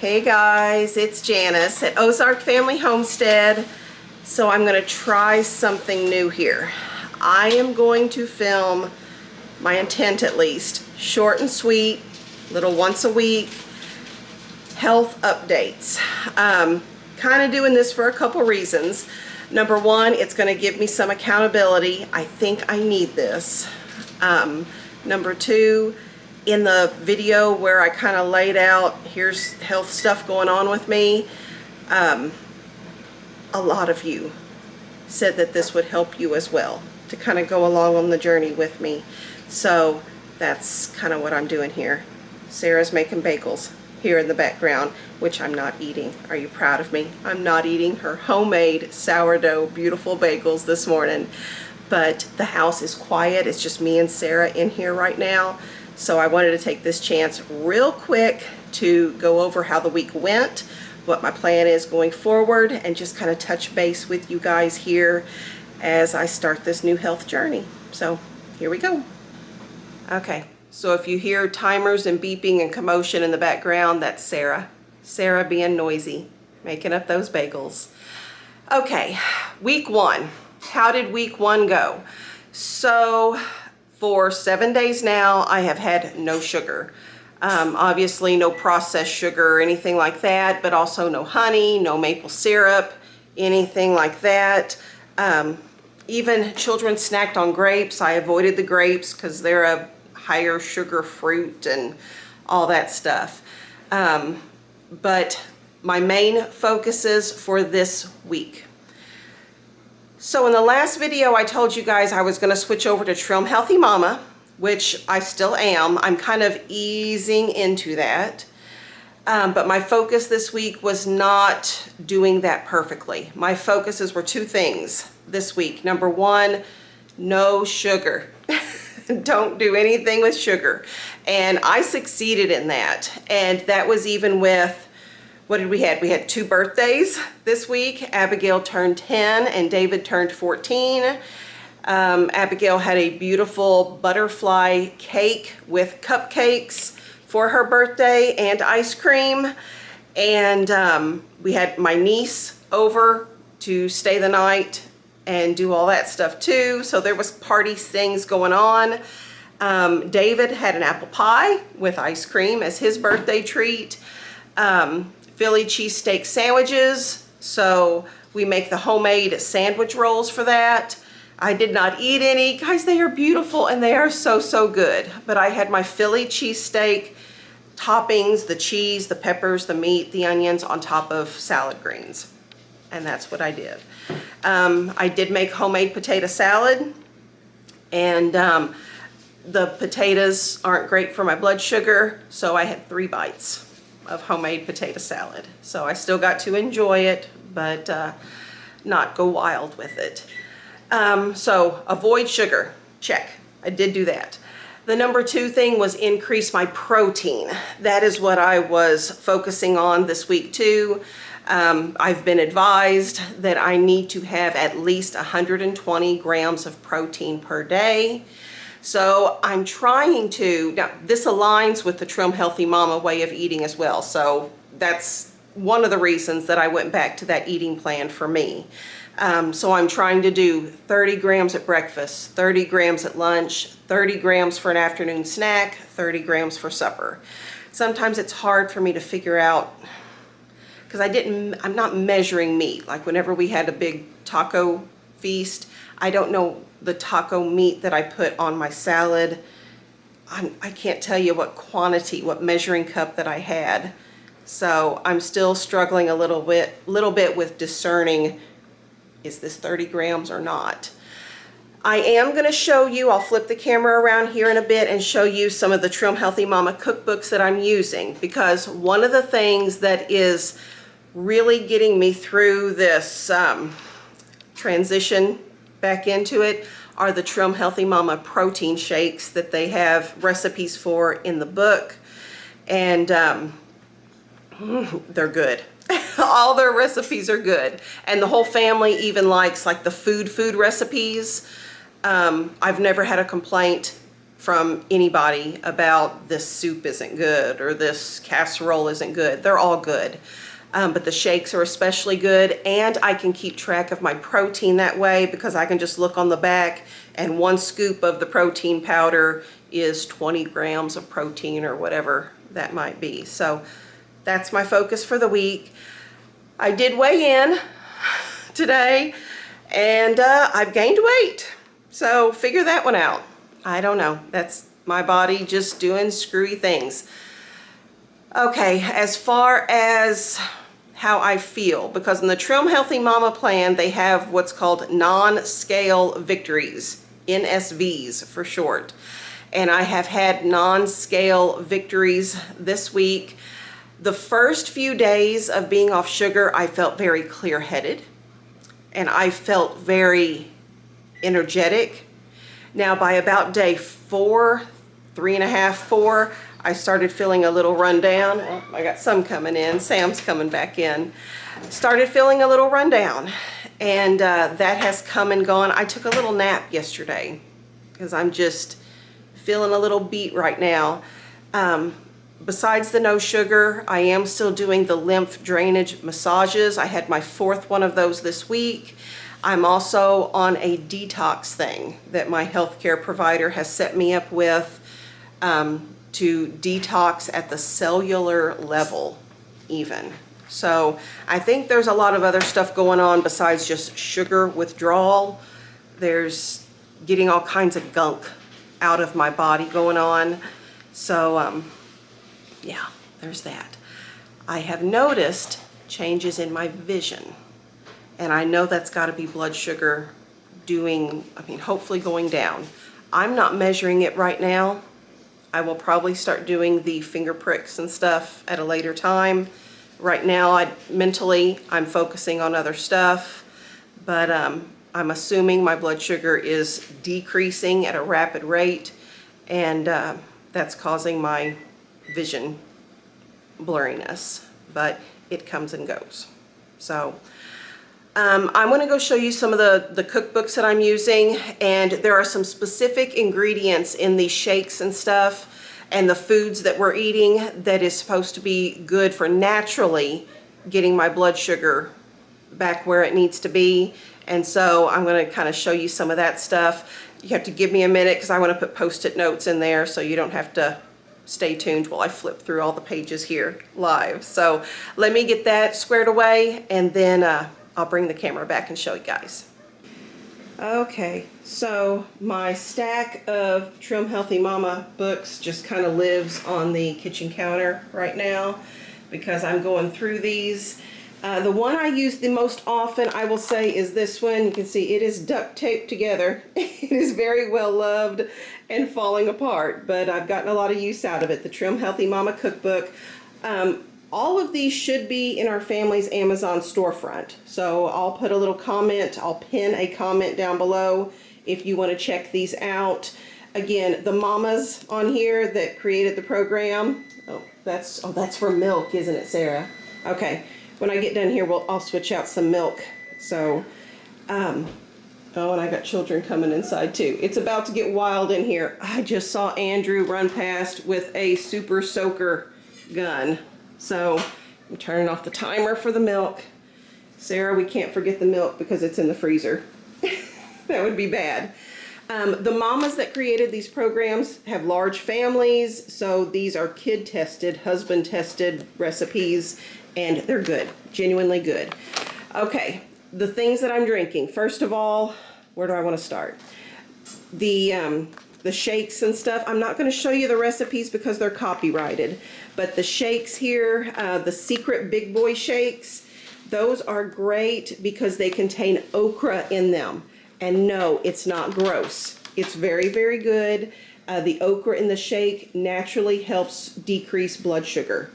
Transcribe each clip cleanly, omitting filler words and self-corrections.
Hey guys, it's Janice at Ozark Family Homestead. So I'm going to try something new here. I am going to film, my intent at least, short and sweet, little once a week health updates. Kind of doing this for a couple reasons. Number one, it's going to give me some accountability. I think I need this. Number two, in the video where I kind of laid out, here's health stuff going on with me, a lot of you said that this would help you as well, to kind of go along on the journey with me. So that's kind of what I'm doing here. Sarah's making bagels here in the background, which I'm not eating. Are you proud of me? I'm not eating her homemade sourdough beautiful bagels this morning. But the house is quiet. It's just me and Sarah in here right now. So I wanted to take this chance real quick to go over how the week went, what my plan is going forward, and just kind of touch base with you guys here as I start this new health journey. So here we go. Okay, so if you hear timers and beeping and commotion in the background, that's Sarah. Sarah being noisy, making up those bagels. Okay, week one. How did week one go? So for 7 days now, I have had no sugar. Obviously no processed sugar or anything like that, but also no honey, no maple syrup, anything like that. Even children snacked on grapes. I avoided the grapes because they're a higher sugar fruit and all that stuff. But my main focuses for this week. So in the last video, I told you guys I was going to switch over to Trim Healthy Mama, which I still am. I'm kind of easing into that. But my focus this week was not doing that perfectly. My focuses were two things this week. Number one, no sugar. Don't do anything with sugar. And I succeeded in that. And that was even with, what did we have? We had 2 birthdays this week. Abigail turned 10 and David turned 14. Abigail had a beautiful butterfly cake with cupcakes for her birthday and ice cream. And we had my niece over to stay the night and do all that stuff too. So there was party things going on. David had an apple pie with ice cream as his birthday treat. Philly cheesesteak sandwiches, so we make the homemade sandwich rolls for that. I did not eat any. Guys, they are beautiful and they are so, so good. But I had my Philly cheesesteak toppings, the cheese, the peppers, the meat, the onions on top of salad greens. And that's what I did. I did make homemade potato salad, and the potatoes aren't great for my blood sugar, so I had 3 bites of homemade potato salad. So I still got to enjoy it, but not go wild with it. So avoid sugar, check. I did do that. The number 2 thing was increase my protein. That is what I was focusing on this week too. I've been advised that I need to have at least 120 grams of protein per day. So I'm trying to, now this aligns with the Trim Healthy Mama way of eating as well. So that's one of the reasons that I went back to that eating plan for me. So I'm trying to do 30 grams at breakfast, 30 grams at lunch, 30 grams for an afternoon snack, 30 grams for supper. Sometimes it's hard for me to figure out, because I'm not measuring meat. Like whenever we had a big taco feast, I don't know the taco meat that I put on my salad. I can't tell you what quantity, what measuring cup that I had. So I'm still struggling a little bit with discerning, is this 30 grams or not? I am going to show you, I'll flip the camera around here in a bit and show you some of the Trim Healthy Mama cookbooks that I'm using, because one of the things that is really getting me through this transition back into it are the Trim Healthy Mama protein shakes that they have recipes for in the book. And they're good. All their recipes are good. And the whole family even likes like the food recipes. I've never had a complaint from anybody about this soup isn't good or this casserole isn't good. They're all good. But the shakes are especially good, and I can keep track of my protein that way because I can just look on the back, and 1 scoop of the protein powder is 20 grams of protein or whatever that might be. So that's my focus for the week. I did weigh in today, and I've gained weight. So figure that one out. I don't know. That's my body just doing screwy things. Okay, as far as how I feel, because in the Trim Healthy Mama plan, they have what's called non-scale victories, NSVs for short. And I have had non-scale victories this week. The first few days of being off sugar, I felt very clear-headed, and I felt very energetic. Now by about day 4, 3.5, 4, I started feeling a little run down. Oh, I got some coming in. Sam's coming back in. Started feeling a little run down, and that has come and gone. I took a little nap yesterday because I'm just feeling a little beat right now. Besides the no sugar, I am still doing the lymph drainage massages. I had my 4th one of those this week. I'm also on a detox thing that my healthcare provider has set me up with, to detox at the cellular level even. So I think there's a lot of other stuff going on besides just sugar withdrawal. There's getting all kinds of gunk out of my body going on. So yeah, there's that. I have noticed changes in my vision, and I know that's got to be blood sugar hopefully going down. I'm not measuring it right now. I will probably start doing the finger pricks and stuff at a later time. Right now, mentally, I'm focusing on other stuff, but I'm assuming my blood sugar is decreasing at a rapid rate, and that's causing my vision blurriness, but it comes and goes. So I'm going to go show you some of the cookbooks that I'm using, and there are some specific ingredients in these shakes and stuff and the foods that we're eating that is supposed to be good for naturally getting my blood sugar back where it needs to be. And so I'm going to kind of show you some of that stuff. You have to give me a minute because I want to put post-it notes in there so you don't have to stay tuned while I flip through all the pages here live. So let me get that squared away, and then I'll bring the camera back and show you guys. Okay, so my stack of Trim Healthy Mama books just kind of lives on the kitchen counter right now because I'm going through these. The one I use the most often, I will say, is this one. You can see it is duct taped together. It is very well loved and falling apart, but I've gotten a lot of use out of it. The Trim Healthy Mama cookbook. All of these should be in our family's Amazon storefront. So I'll put a little comment, I'll pin a comment down below if you want to check these out. Again, the mamas on here that created the program. Oh, that's for milk, isn't it, Sarah? Okay. When I get done here, I'll switch out some milk. So, oh, and I got children coming inside too. It's about to get wild in here. I just saw Andrew run past with a super soaker gun. So I'm turning off the timer for the milk. Sarah, we can't forget the milk because it's in the freezer. That would be bad. The mamas that created these programs have large families, so these are kid-tested, husband-tested recipes, and they're good, genuinely good. Okay, the things that I'm drinking. First of all, where do I want to start? The shakes and stuff. I'm not going to show you the recipes because they're copyrighted, but the shakes here, the Secret Big Boy shakes, those are great because they contain okra in them. And no, it's not gross. It's very, very good. The okra in the shake naturally helps decrease blood sugar.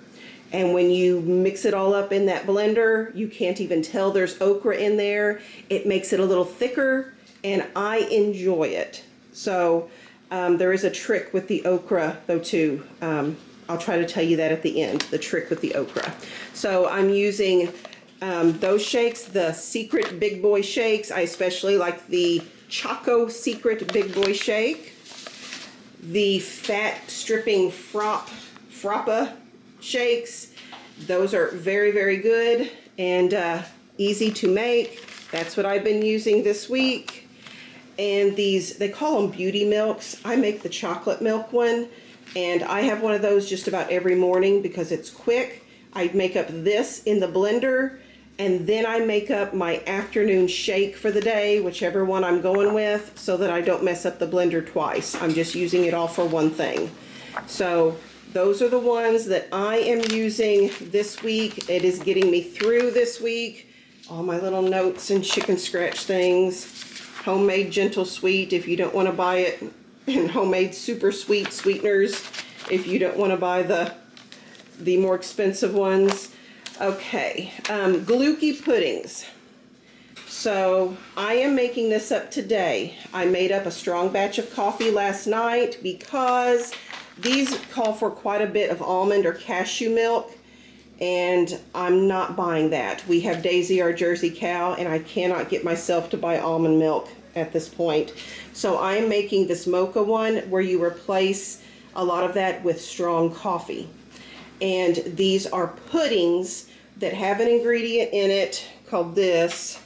And when you mix it all up in that blender, you can't even tell there's okra in there. It makes it a little thicker, and I enjoy it. So there is a trick with the okra though too. I'll try to tell you that at the end, the trick with the okra. So I'm using those shakes, the Secret Big Boy shakes. I especially like the Choco Secret Big Boy shake. the fat stripping frappa shakes. Those are very, very good and easy to make. That's what I've been using this week. And these, they call them beauty milks. I make the chocolate milk one, and I have one of those just about every morning because it's quick. I make up this in the blender, and then I make up my afternoon shake for the day, whichever one I'm going with, so that I don't mess up the blender twice. I'm just using it all for one thing. So those are the ones that I am using this week. It is getting me through this week. All my little notes and chicken scratch things. Homemade gentle sweet if you don't want to buy it, and homemade super sweet sweeteners if you don't want to buy the more expensive ones. Okay, Glucki puddings. So I am making this up today. I made up a strong batch of coffee last night because these call for quite a bit of almond or cashew milk, and I'm not buying that. We have Daisy, our Jersey cow, and I cannot get myself to buy almond milk at this point. So I'm making this mocha one where you replace a lot of that with strong coffee. And these are puddings that have an ingredient in it called this.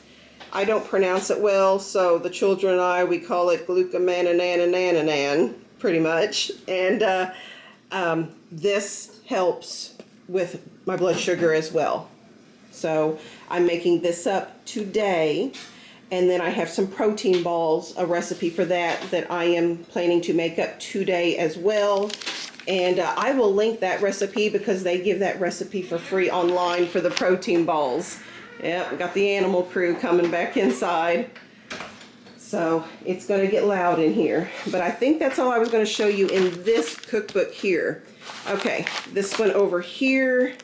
I don't pronounce it well, so the children and I, we call it glucomannan, pretty much. And this helps with my blood sugar as well. So I'm making this up today, and then I have some protein balls, a recipe for that I am planning to make up today as well. And I will link that recipe because they give that recipe for free online for the protein balls. Yeah, we got the animal crew coming back inside. So it's going to get loud in here. But I think that's all I was going to show you in this cookbook here. Okay, this one over here,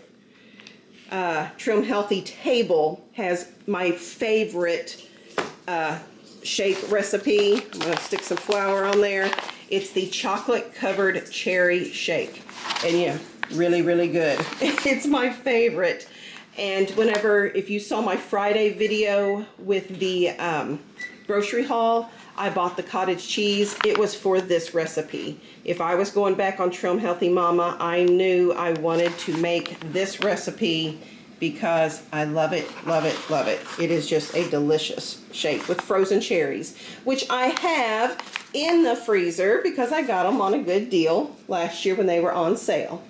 Trim Healthy Table, has my favorite shake recipe. I'm going to stick some flour on there. It's the chocolate covered cherry shake. And yeah, really, really good. It's my favorite. And if you saw my Friday video with the grocery haul, I bought the cottage cheese. It was for this recipe. If I was going back on Trim Healthy Mama, I knew I wanted to make this recipe because I love it, love it, love it. It is just a delicious shake with frozen cherries, which I have in the freezer because I got them on a good deal last year when they were on sale.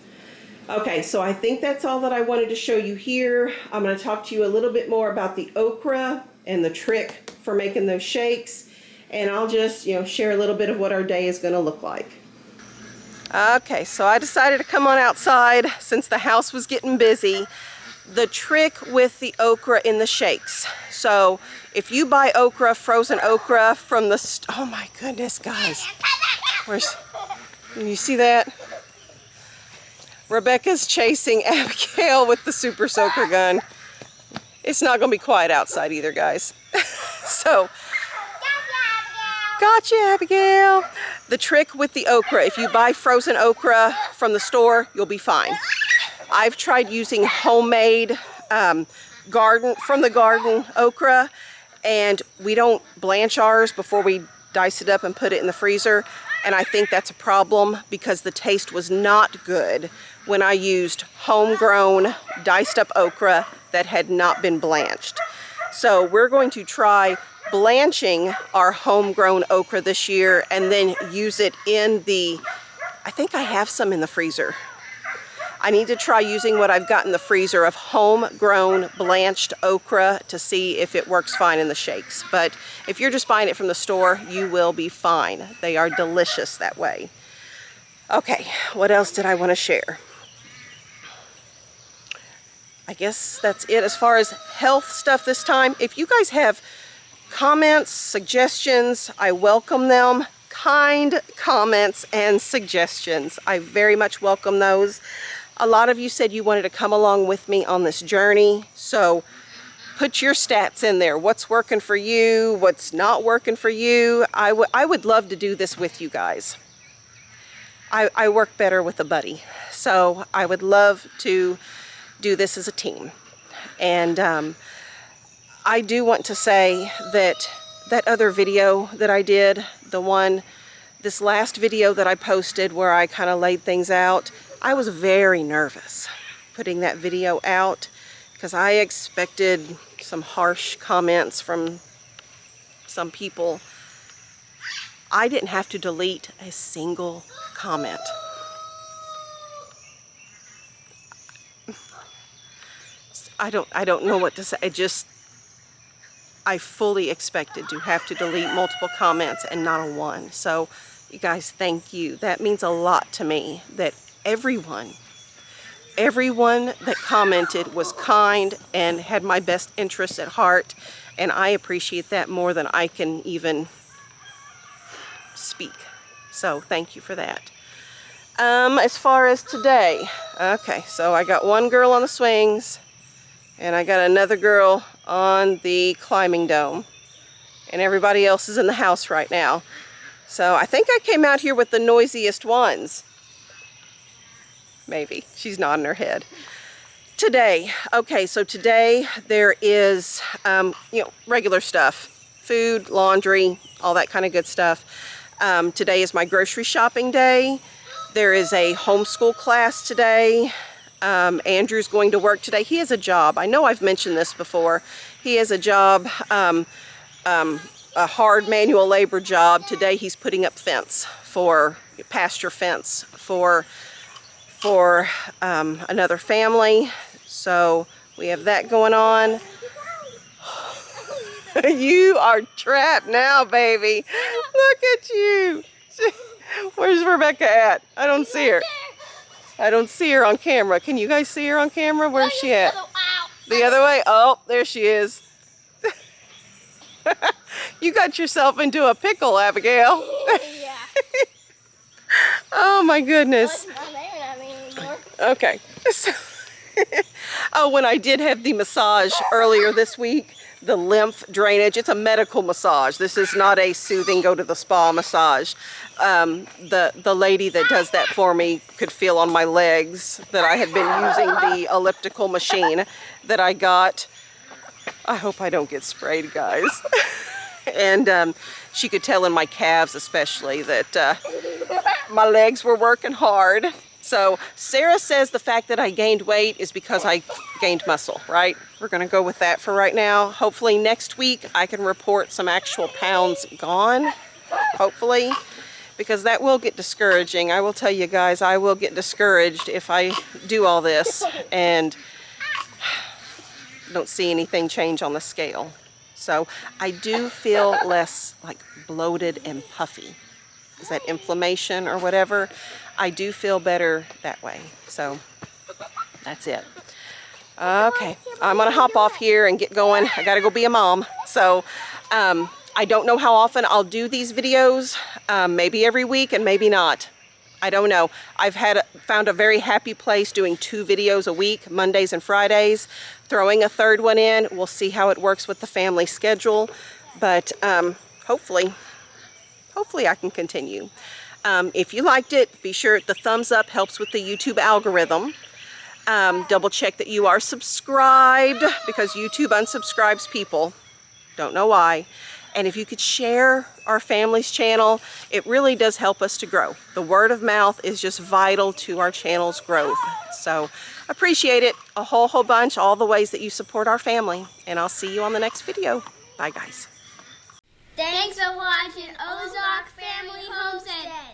Okay, so I think that's all that I wanted to show you here. I'm going to talk to you a little bit more about the okra and the trick for making those shakes, and I'll just, share a little bit of what our day is going to look like. Okay, so I decided to come on outside since the house was getting busy. The trick with the okra in the shakes. So if you buy okra, frozen okra from the oh my goodness, guys. You see that? Rebecca's chasing Abigail with the super soaker gun. It's not going to be quiet outside either, guys. So, gotcha, Abigail. The trick with the okra, if you buy frozen okra from the store, you'll be fine. I've tried using homemade from the garden okra, and we don't blanch ours before we dice it up and put it in the freezer. And I think that's a problem because the taste was not good when I used homegrown diced up okra that had not been blanched. So we're going to try blanching our homegrown okra this year and then use it in I think I have some in the freezer. I need to try using what I've got in the freezer of homegrown blanched okra to see if it works fine in the shakes. But if you're just buying it from the store, you will be fine. They are delicious that way. Okay, what else did I want to share? I guess that's it as far as health stuff this time. If you guys have comments, suggestions, I welcome them. Kind comments and suggestions. I very much welcome those. A lot of you said you wanted to come along with me on this journey, so put your stats in there. What's working for you? What's not working for you? I would love to do this with you guys. I work better with a buddy, so I would love to do this as a team. And I do want to say that other video that I did, the one This last video that I posted where I kind of laid things out, I was very nervous putting that video out because I expected some harsh comments from some people. I didn't have to delete a single comment. I don't know what to say. I fully expected to have to delete multiple comments and not a one. So you guys, thank you. That means a lot to me that everyone that commented was kind and had my best interests at heart, and I appreciate that more than I can even speak. So thank you for that. As far as today, okay, so I got one girl on the swings and I got another girl on the climbing dome, and everybody else is in the house right now. So I think I came out here with the noisiest ones. Maybe. She's nodding her head. Today, okay, so today there is, regular stuff. Food, laundry, all that kind of good stuff. Today is my grocery shopping day. There is a homeschool class today. Andrew's going to work today. He has a job. I know I've mentioned this before. He has a job, a hard manual labor job. Today he's putting up fence for pasture fence for another family. So we have that going on. You are trapped now, baby. Look at you. Where's Rebecca at? I don't see her. I don't see her on camera. Can you guys see her on camera? Where's she at? The other way? Oh, there she is. You got yourself into a pickle, Abigail. Yeah. Oh my goodness. Okay. So, oh, when I did have the massage earlier this week, the lymph drainage, it's a medical massage. This is not a soothing go to the spa massage. The lady that does that for me could feel on my legs that I had been using the elliptical machine that I got. I hope I don't get sprayed, guys. And she could tell in my calves especially that my legs were working hard. So Sarah says the fact that I gained weight is because I gained muscle, right? We're going to go with that for right now. Hopefully next week I can report some actual pounds gone, hopefully, because that will get discouraging. I will tell you guys, I will get discouraged if I do all this and don't see anything change on the scale. So I do feel less like bloated and puffy. Is that inflammation or whatever? I do feel better that way. So that's it. Okay, I'm gonna hop off here and get going. I gotta go be a mom. So I don't know how often I'll do these videos. Maybe every week and maybe not. I don't know. I've found a very happy place doing 2 videos a week, Mondays and Fridays. Throwing a third one in, we'll see how it works with the family schedule. But hopefully I can continue. If you liked it, be sure the thumbs up helps with the YouTube algorithm. Double check that you are subscribed because YouTube unsubscribes people. Don't know why. And if you could share our family's channel, it really does help us to grow. The word of mouth is just vital to our channel's growth. So appreciate it a whole bunch, all the ways that you support our family. And I'll see you on the next video. Bye, guys. Thanks for watching Ozark Family Homestead.